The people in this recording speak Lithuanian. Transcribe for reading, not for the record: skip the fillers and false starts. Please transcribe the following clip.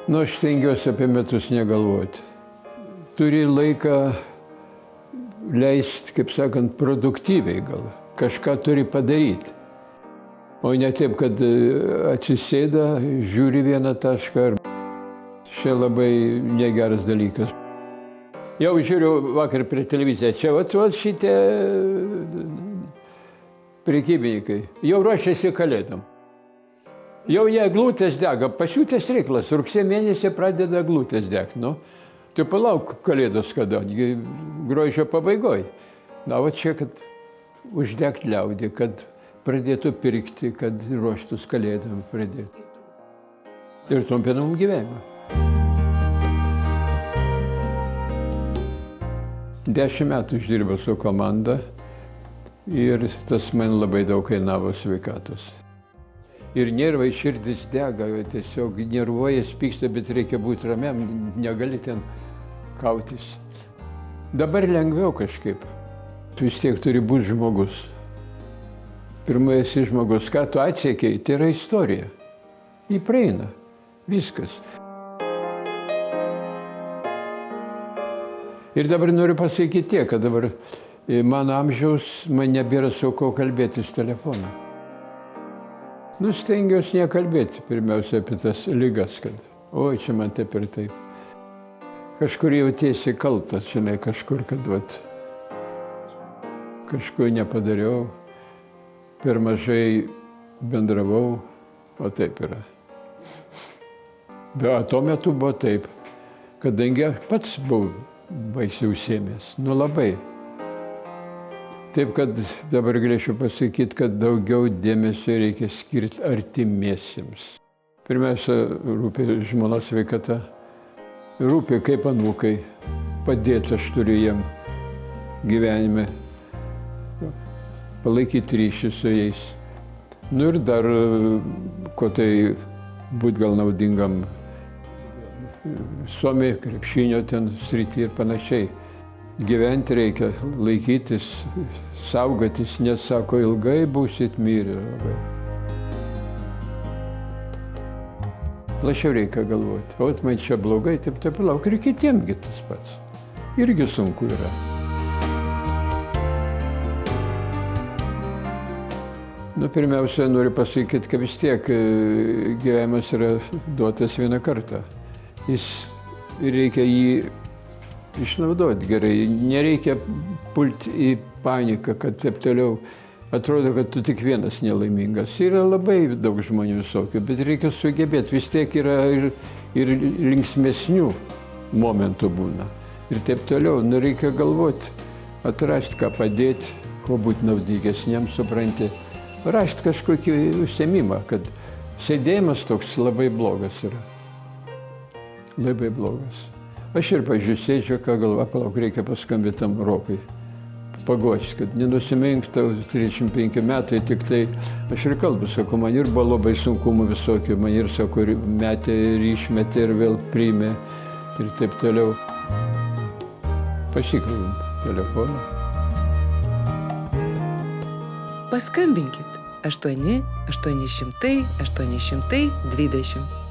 Nu, aš stengiuosi apie metus negalvoti. Turi laiką leisti, kaip sakant, produktyviai gal. Kažką turi padaryti. O ne taip, kad atsisėda, žiūri vieną tašką. Čia labai negeras dalykas. Jau žiūriu vakar prie televiziją. Čia vat šitie prekybininkai. Jau ruošiasi kalėdom. Jau jie eglutės dega, pasiūtęs reiklas, rugsėjo mėnesį pradeda eglutės degti. Nu, tai palauk kalėdos kada, gruodžio pabaigoj. Na, va čia, kad uždegti liaudį, kad pradėtų pirkti, kad ruoštus kalėdom pradėtų. Ir trumpinam gyvenimą. 10 metų išdirbau su komanda ir tas man labai daug kainavo sveikatos. Ir nervai, širdis dega, tiesiog nervuojas, pyksta, bet reikia būti ramiam, negali ten kautis. Dabar lengviau kažkaip. Tu vis tiek turi būti žmogus. Pirmai esi žmogus, ką tu atsiekei, tai yra istorija. Jį praeina. Viskas. Ir dabar noriu pasakyti tiek, kad dabar mano amžiaus man nebėra su ko kalbėtis telefonu. Nu, stengiuosi nekalbėti pirmiausia apie tas ligas, kad oi, čia man taip ir taip. Kažkur jautiesi kaltas, žinai, kažkur, kad vat, kažko nepadariau, per mažai bendravau, o taip yra. Bet tuo metu buvo taip, kadangi aš pats buvau baisiai užsiėmęs, nu labai. Taip, kad dabar galėčiau pasakyti, kad daugiau dėmesio reikia skirti artimiesiems. Pirmiausia, rūpi žmonos sveikata, rūpi kaip anūkai, padėti aš turiu jiem gyvenime, palaikyti ryšį su jais. Nu ir dar, ko tai būt gal naudingam Suomiai, krepšinio ten srity ir panašiai. Gyventi reikia, laikytis, saugotis, nes sako, ilgai būsit mirę. Plačiau reikia galvoti. O man čia blogai, taip palauk, ir kitiems tas pats. Irgi sunku yra. Nu, pirmiausia, noriu pasakyti, kad vis tiek gyvenimas yra duotas vieną kartą. Reikia jį išnaudoti gerai, nereikia pulti į paniką, kad taip toliau atrodo, kad tu tik vienas nelaimingas. Yra labai daug žmonių visokių, bet reikia sugebėti, vis tiek yra ir linksmesnių momentų būna. Ir taip toliau, nu reikia galvoti, atrasti, ką padėti, ko būti naudingesniam, supranti. Rasti kažkokį užsiėmimą, kad sėdėjimas toks labai blogas yra. Labai blogas. Aš ir, pavyzdžiui, sėdžiu, ką galva, palauk, reikia paskambinti tam Rokai. Paguosti, kad nenusimink, tau 35 metai, tik tai aš ir kalbu, sakau, man ir buvo labai sunkumų visokių, man ir, sakau, metė ir išmetė ir vėl priėmė ir taip toliau. Pasikrovim telefoną. Paskambinkit 8 800 820.